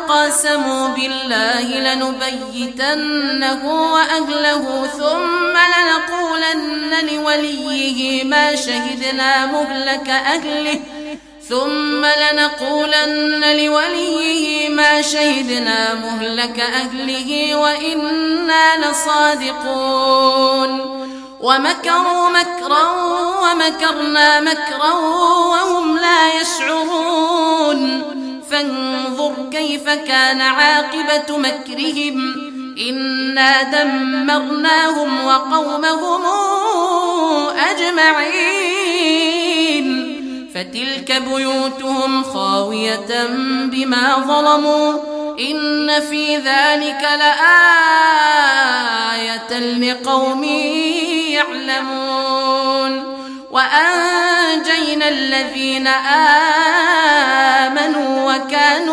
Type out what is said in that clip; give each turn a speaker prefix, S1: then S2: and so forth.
S1: وتقاسموا بالله لنبيتنه وأهله ثم لنقولن لوليه ما شهدنا مهلك أهله وإنا لصادقون ومكروا مكرا ومكرنا مكرا وهم لا يشعرون فانظر كيف كان عاقبة مكرهم إنا دمرناهم وقومهم أجمعين فتلك بيوتهم خاوية بما ظلموا إن في ذلك لآية لقوم يعلمون وأنجينا الذين آمنوا وكانوا